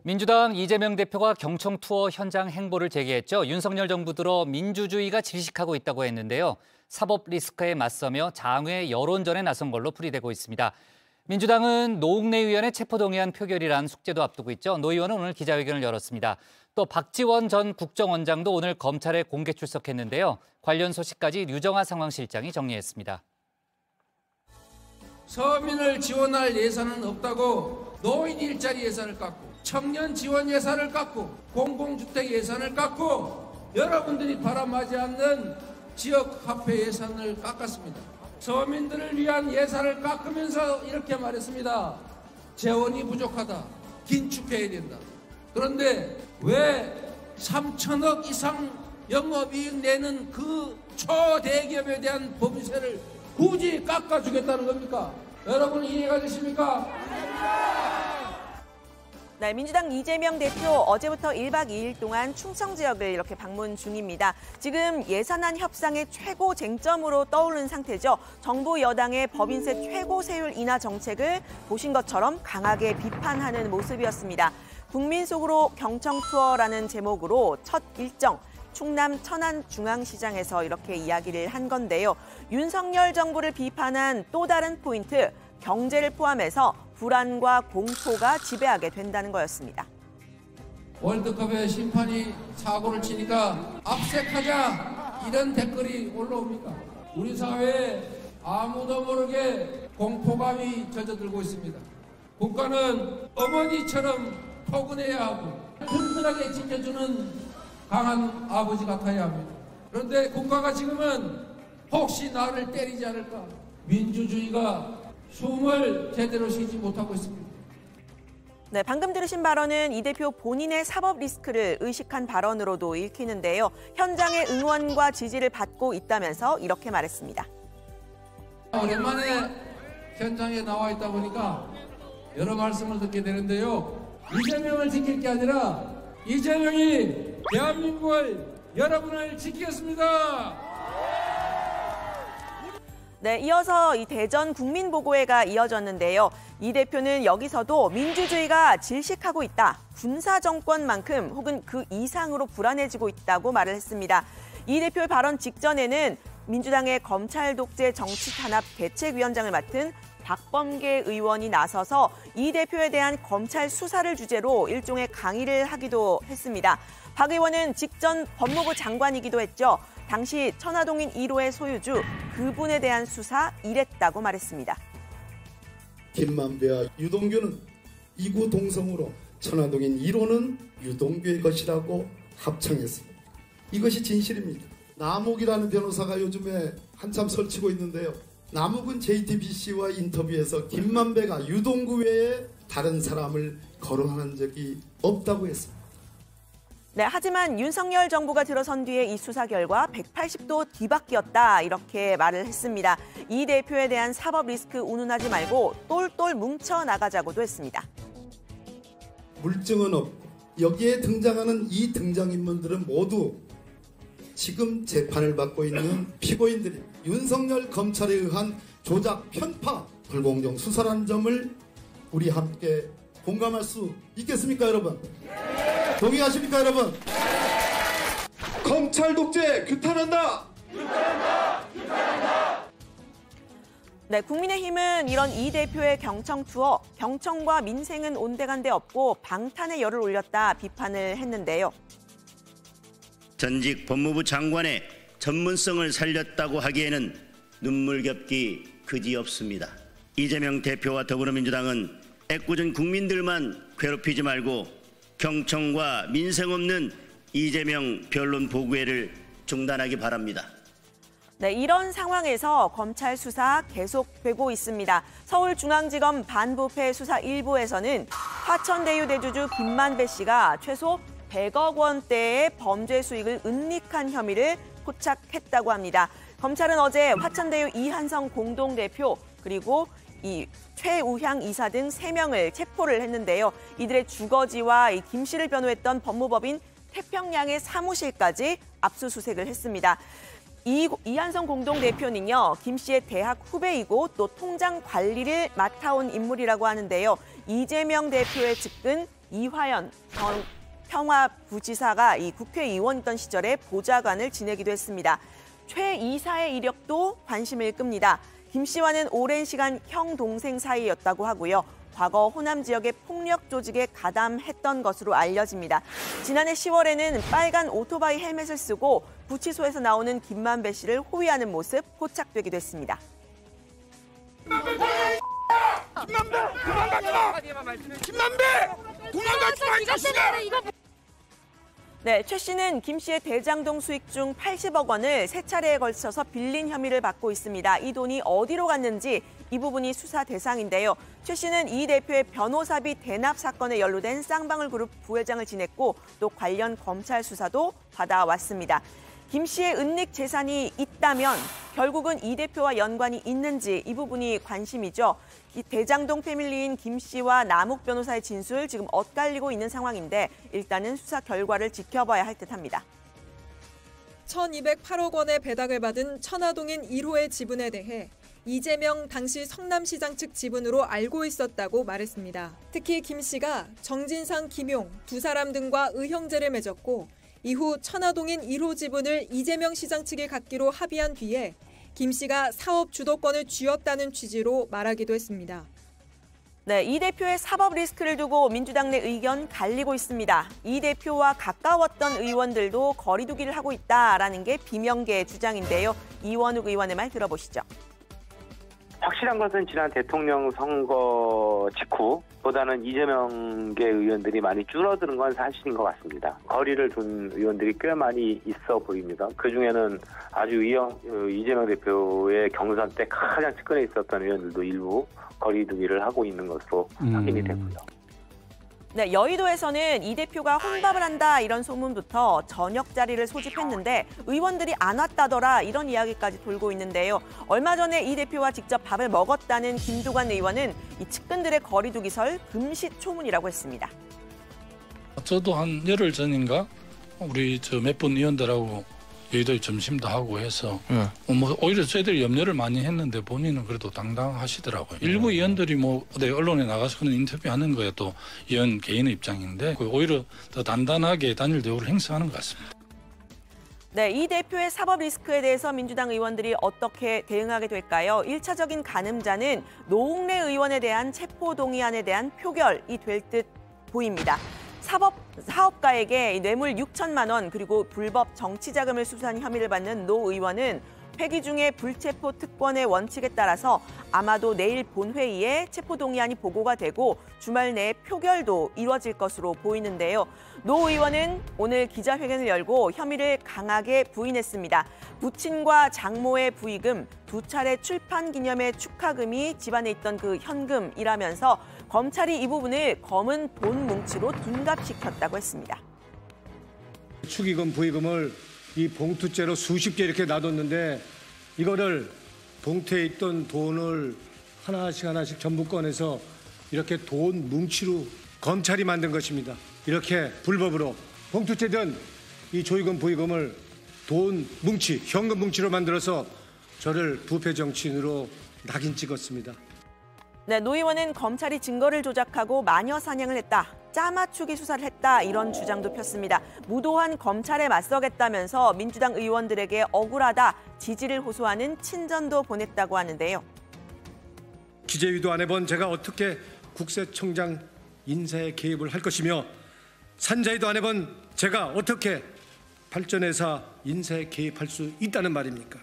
민주당 이재명 대표가 경청 투어 현장 행보를 재개했죠. 윤석열 정부 들어 민주주의가 질식하고 있다고 했는데요. 사법 리스크에 맞서며 장외 여론전에 나선 걸로 풀이되고 있습니다. 민주당은 노웅래 의원의 체포동의안 표결이란 숙제도 앞두고 있죠. 노 의원은 오늘 기자회견을 열었습니다. 또 박지원 전 국정원장도 오늘 검찰에 공개 출석했는데요. 관련 소식까지 류정아 상황실장이 정리했습니다. 서민을 지원할 예산은 없다고 노인 일자리 예산을 깎고 청년 지원 예산을 깎고 공공주택 예산을 깎고 여러분들이 바람하지 않는 지역 화폐 예산을 깎았습니다. 서민들을 위한 예산을 깎으면서 이렇게 말했습니다. 재원이 부족하다. 긴축해야 된다. 그런데 왜 3천억 이상 영업이익 내는 그 초대기업에 대한 법인세를 굳이 깎아주겠다는 겁니까? 여러분 이해가 되십니까? 네, 민주당 이재명 대표 어제부터 1박 2일 동안 충청 지역을 이렇게 방문 중입니다. 지금 예산안 협상의 최고 쟁점으로 떠오르는 상태죠. 정부 여당의 법인세 최고 세율 인하 정책을 보신 것처럼 강하게 비판하는 모습이었습니다. 국민 속으로 경청 투어라는 제목으로 첫 일정, 충남 천안중앙시장에서 이렇게 이야기를 한 건데요. 윤석열 정부를 비판한 또 다른 포인트, 경제를 포함해서 불안과 공포가 지배하게 된다는 거였습니다. 월드컵에 심판이 사고를 치니까 압색하자 이런 댓글이 올라옵니까? 우리 사회에 아무도 모르게 공포감이 젖어들고 있습니다. 국가는 어머니처럼 포근해야 하고 든든하게 지켜주는 강한 아버지 같아야 합니다. 그런데 국가가 지금은 혹시 나를 때리지 않을까? 민주주의가 숨을 제대로 쉬지 못하고 있습니다. 네, 방금 들으신 발언은 이 대표 본인의 사법 리스크를 의식한 발언으로도 읽히는데요. 현장의 응원과 지지를 받고 있다면서 이렇게 말했습니다. 오랜만에 현장에 나와 있다 보니까 여러 말씀을 듣게 되는데요. 이재명을 지킬 게 아니라 이재명이 대한민국을 여러분을 지키겠습니다. 네, 이어서 이 대전 국민보고회가 이어졌는데요. 이 대표는 여기서도 민주주의가 질식하고 있다. 군사정권만큼 혹은 그 이상으로 불안해지고 있다고 말을 했습니다. 이 대표의 발언 직전에는 민주당의 검찰 독재 정치 탄압 대책위원장을 맡은 박범계 의원이 나서서 이 대표에 대한 검찰 수사를 주제로 일종의 강의를 하기도 했습니다. 박 의원은 직전 법무부 장관이기도 했죠. 당시 천화동인 1호의 소유주 그분에 대한 수사 이랬다고 말했습니다. 김만배와 유동규는 이구 동성으로 천화동인 1호는 유동규의 것이라고 합청했습니다. 이것이 진실입니다. 남욱이라는 변호사가 요즘에 한참 설치고 있는데요. 남욱은 JTBC와 인터뷰에서 김만배가 유동규 외에 다른 사람을 거론한 적이 없다고 했습니다. 네, 하지만 윤석열 정부가 들어선 뒤에 이 수사 결과 180도 뒤바뀌었다 이렇게 말을 했습니다. 이 대표에 대한 사법 리스크 운운하지 말고 똘똘 뭉쳐나가자고도 했습니다. 물증은 없고 여기에 등장하는 이 등장인물들은 모두 지금 재판을 받고 있는 피고인들이 윤석열 검찰에 의한 조작, 편파, 불공정 수사라는 점을 우리 함께 공감할 수 있겠습니까, 여러분? 동의하십니까, 여러분? 검찰 독재 규탄한다! 네, 국민의힘은 이런 이 대표의 경청 투어, 경청과 민생은 온데간데 없고 방탄의 열을 올렸다 비판을 했는데요. 전직 법무부 장관의 전문성을 살렸다고 하기에는 눈물겹기 그지없습니다. 이재명 대표와 더불어민주당은 애꿎은 국민들만 괴롭히지 말고 경청과 민생 없는 이재명 변론 보고회를 중단하기 바랍니다. 네, 이런 상황에서 검찰 수사 계속되고 있습니다. 서울중앙지검 반부패 수사 1부에서는 화천대유 대주주 김만배 씨가 최소 100억 원대의 범죄 수익을 은닉한 혐의를 포착했다고 합니다. 검찰은 어제 화천대유 이한성 공동대표 그리고 이 최우향 이사 등 3명을 체포를 했는데요. 이들의 주거지와 김 씨를 변호했던 법무법인 태평양의 사무실까지 압수수색을 했습니다. 이한성 공동대표는요, 김 씨의 대학 후배이고 또 통장 관리를 맡아온 인물이라고 하는데요. 이재명 대표의 측근 이화연 전 평화부지사가 이 국회의원이던 시절에 보좌관을 지내기도 했습니다. 최 이사의 이력도 관심을 끕니다. 김 씨와는 오랜 시간 형 동생 사이였다고 하고요. 과거 호남 지역의 폭력 조직에 가담했던 것으로 알려집니다. 지난해 10월에는 빨간 오토바이 헬멧을 쓰고 구치소에서 나오는 김만배 씨를 호위하는 모습 포착되기도 했습니다. 김만배! 도망가지 마, 이 자식아! 네, 최 씨는 김 씨의 대장동 수익 중 80억 원을 세 차례에 걸쳐서 빌린 혐의를 받고 있습니다. 이 돈이 어디로 갔는지 이 부분이 수사 대상인데요. 최 씨는 이 대표의 변호사비 대납 사건에 연루된 쌍방울 그룹 부회장을 지냈고 또 관련 검찰 수사도 받아왔습니다. 김 씨의 은닉 재산이 있다면 결국은 이 대표와 연관이 있는지 이 부분이 관심이죠. 이 대장동 패밀리인 김 씨와 남욱 변호사의 진술 지금 엇갈리고 있는 상황인데 일단은 수사 결과를 지켜봐야 할 듯합니다. 1,208억 원의 배당을 받은 천화동인 1호의 지분에 대해 이재명 당시 성남시장 측 지분으로 알고 있었다고 말했습니다. 특히 김 씨가 정진상, 김용 두 사람 등과 의형제를 맺었고 이후 천화동인 1호 지분을 이재명 시장 측에 갖기로 합의한 뒤에 김 씨가 사업 주도권을 쥐었다는 취지로 말하기도 했습니다. 네, 이 대표의 사법 리스크를 두고 민주당 내 의견 갈리고 있습니다. 이 대표와 가까웠던 의원들도 거리두기를 하고 있다라는 게 비명계의 주장인데요. 이원욱 의원의 말 들어보시죠. 확실한 것은 지난 대통령 선거 직후보다는 이재명계 의원들이 많이 줄어드는 건 사실인 것 같습니다. 거리를 둔 의원들이 꽤 많이 있어 보입니다. 그중에는 아주 이재명 대표의 경선 때 가장 측근에 있었던 의원들도 일부 거리두기를 하고 있는 것으로 확인이 되고요. 네, 여의도에서는 이 대표가 혼밥을 한다 이런 소문부터 저녁 자리를 소집했는데 의원들이 안 왔다더라 이런 이야기까지 돌고 있는데요. 얼마 전에 이 대표와 직접 밥을 먹었다는 김두관 의원은 이 측근들의 거리두기설 금시초문이라고 했습니다. 저도 한 열흘 전인가 우리 몇 분 의원들하고 여의도에 점심도 하고 해서 뭐 오히려 저희들이 염려를 많이 했는데 본인은 그래도 당당하시더라고요. 일부 의원들이 뭐 언론에 나가서 그런 인터뷰하는 거야 또 의원 개인의 입장인데 오히려 더 단단하게 단일 대우를 행사하는 것 같습니다. 네, 이 대표의 사법 리스크에 대해서 민주당 의원들이 어떻게 대응하게 될까요? 1차적인 가늠자는 노웅래 의원에 대한 체포동의안에 대한 표결이 될 듯 보입니다. 사업가에게 뇌물 6천만 원 그리고 불법 정치자금을 수수한 혐의를 받는 노 의원은 회기 중에 불체포 특권의 원칙에 따라서 아마도 내일 본회의에 체포동의안이 보고가 되고 주말 내에 표결도 이뤄질 것으로 보이는데요. 노 의원은 오늘 기자회견을 열고 혐의를 강하게 부인했습니다. 부친과 장모의 부의금, 두 차례 출판 기념회 축하금이 집안에 있던 그 현금이라면서 검찰이 이 부분을 검은 돈 뭉치로 둔갑시켰다고 했습니다. 축의금, 부의금을 이 봉투째로 수십 개 이렇게 놔뒀는데 이거를 봉투에 있던 돈을 하나씩 전부 꺼내서 이렇게 돈 뭉치로 검찰이 만든 것입니다. 이렇게 불법으로 봉투째든 이 조의금, 부의금을 돈 뭉치, 현금 뭉치로 만들어서 저를 부패 정치인으로 낙인 찍었습니다. 네, 노 의원은 검찰이 증거를 조작하고 마녀 사냥을 했다. 짜맞추기 수사를 했다. 이런 주장도 폈습니다. 무도한 검찰에 맞서겠다면서 민주당 의원들에게 억울하다. 지지를 호소하는 친전도 보냈다고 하는데요. 기재위도 안 해본 제가 어떻게 국세청장 인사에 개입을 할 것이며 산자위도 안 해본 제가 어떻게 발전회사 인사에 개입할 수 있다는 말입니까?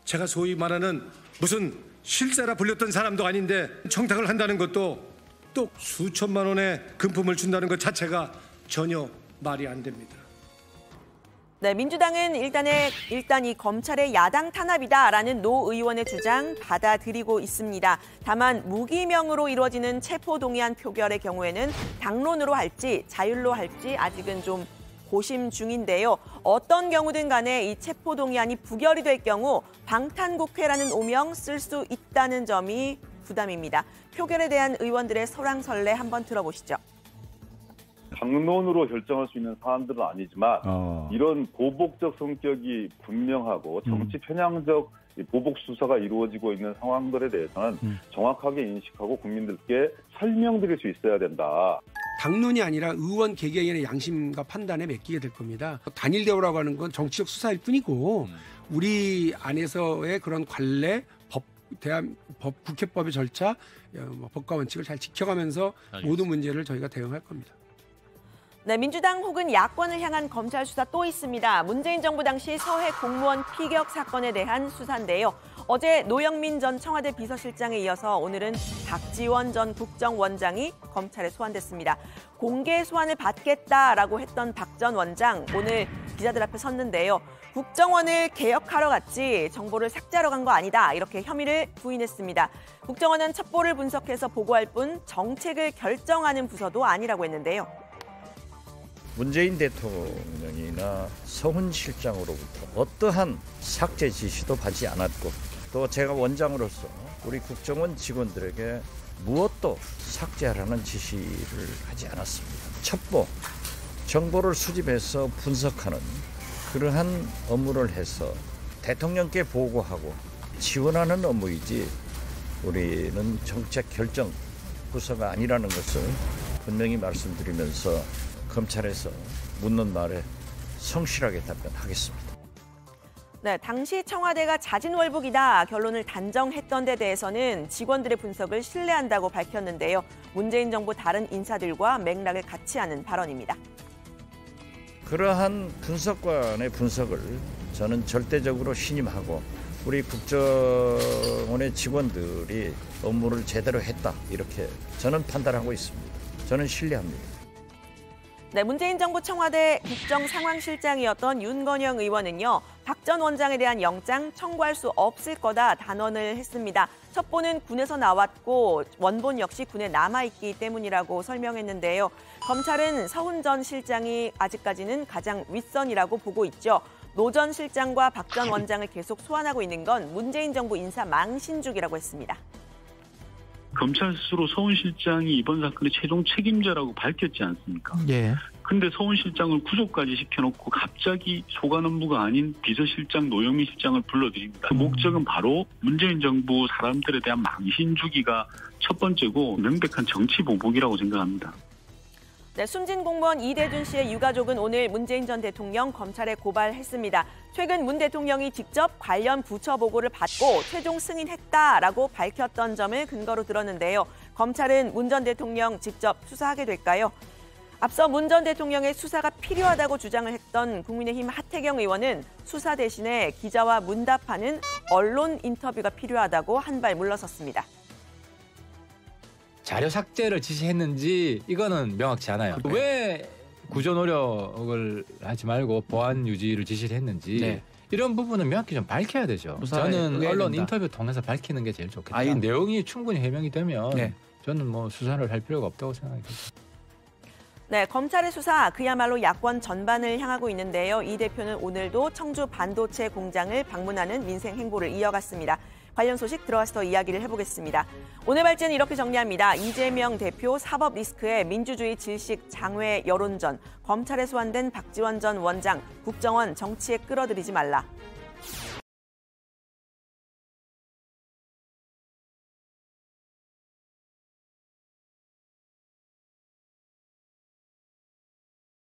제가 소위 말하는 무슨 실세라 불렸던 사람도 아닌데 청탁을 한다는 것도 또 수천만 원의 금품을 준다는 것 자체가 전혀 말이 안 됩니다. 네, 민주당은 일단 이 검찰의 야당 탄압이다라는 노 의원의 주장 받아들이고 있습니다. 다만 무기명으로 이루어지는 체포동의안 표결의 경우에는 당론으로 할지 자율로 할지 아직은 좀 고심 중인데요. 어떤 경우든 간에 이 체포동의안이 부결이 될 경우 방탄국회라는 오명 쓸 수 있다는 점이 부담입니다. 표결에 대한 의원들의 설왕설래 한번 들어보시죠. 당론으로 결정할 수 있는 사안들은 아니지만 이런 보복적 성격이 분명하고 정치 편향적 보복 수사가 이루어지고 있는 상황들에 대해서는 정확하게 인식하고 국민들께 설명드릴 수 있어야 된다. 당론이 아니라 의원 개개인의 양심과 판단에 맡기게 될 겁니다. 단일 대우라고 하는 건 정치적 수사일 뿐이고 우리 안에서의 그런 관례, 국회법의 절차, 법과 원칙을 잘 지켜가면서 모든 문제를 저희가 대응할 겁니다. 네, 민주당 혹은 야권을 향한 검찰 수사 또 있습니다. 문재인 정부 당시 서해 공무원 피격 사건에 대한 수사인데요. 어제 노영민 전 청와대 비서실장에 이어서 오늘은 박지원 전 국정원장이 검찰에 소환됐습니다. 공개 소환을 받겠다라고 했던 박 전 원장 오늘 기자들 앞에 섰는데요. 국정원을 개혁하러 갔지 정보를 삭제하러 간 거 아니다. 이렇게 혐의를 부인했습니다. 국정원은 첩보를 분석해서 보고할 뿐 정책을 결정하는 부서도 아니라고 했는데요. 문재인 대통령이나 서훈 실장으로부터 어떠한 삭제 지시도 받지 않았고 또 제가 원장으로서 우리 국정원 직원들에게 무엇도 삭제하라는 지시를 하지 않았습니다. 첩보, 정보를 수집해서 분석하는 그러한 업무를 해서 대통령께 보고하고 지원하는 업무이지 우리는 정책 결정 부서가 아니라는 것을 분명히 말씀드리면서 검찰에서 묻는 말에 성실하게 답변하겠습니다. 네, 당시 청와대가 자진월북이다 결론을 단정했던 데 대해서는 직원들의 분석을 신뢰한다고 밝혔는데요. 문재인 정부 다른 인사들과 맥락을 같이 하는 발언입니다. 그러한 분석관의 분석을 저는 절대적으로 신임하고 우리 국정원의 직원들이 업무를 제대로 했다 이렇게 저는 판단하고 있습니다. 저는 신뢰합니다. 네, 문재인 정부 청와대 국정상황실장이었던 윤건영 의원은요. 박 전 원장에 대한 영장 청구할 수 없을 거다 단언을 했습니다. 첩보는 군에서 나왔고 원본 역시 군에 남아있기 때문이라고 설명했는데요. 검찰은 서훈 전 실장이 아직까지는 가장 윗선이라고 보고 있죠. 노 전 실장과 박 전 원장을 계속 소환하고 있는 건 문재인 정부 인사 망신주기라고 했습니다. 검찰 스스로 서훈 실장이 이번 사건의 최종 책임자라고 밝혔지 않습니까? 예. 근데 서훈 실장을 구속까지 시켜놓고 갑자기 소관 업무가 아닌 비서실장 노영민 실장을 불러들입니다. 그 목적은 바로 문재인 정부 사람들에 대한 망신 주기가 첫 번째고 명백한 정치 보복이라고 생각합니다. 네, 숨진 공무원 이대준 씨의 유가족은 오늘 문재인 전 대통령 검찰에 고발했습니다. 최근 문 대통령이 직접 관련 부처 보고를 받고 최종 승인했다라고 밝혔던 점을 근거로 들었는데요. 검찰은 문 전 대통령 직접 수사하게 될까요? 앞서 문 전 대통령의 수사가 필요하다고 주장을 했던 국민의힘 하태경 의원은 수사 대신에 기자와 문답하는 언론 인터뷰가 필요하다고 한 발 물러섰습니다. 자료 삭제를 지시했는지 이거는 명확치 않아요. 네. 왜 구조 노력을 하지 말고 보안 유지를 지시를 했는지 네. 이런 부분은 명확히 좀 밝혀야 되죠. 저는 언론 인터뷰 통해서 밝히는 게 제일 좋겠다. 내용이 충분히 해명이 되면 네. 저는 뭐 수사를 할 필요가 없다고 생각합니다. 네, 검찰의 수사 그야말로 야권 전반을 향하고 있는데요. 이 대표는 오늘도 청주 반도체 공장을 방문하는 민생 행보를 이어갔습니다. 관련 소식 들어가서 이야기를 해보겠습니다. 오늘 발제는 이렇게 정리합니다. 이재명 대표 사법 리스크에 민주주의 질식 장외 여론전, 검찰에 소환된 박지원 전 원장, 국정원 정치에 끌어들이지 말라.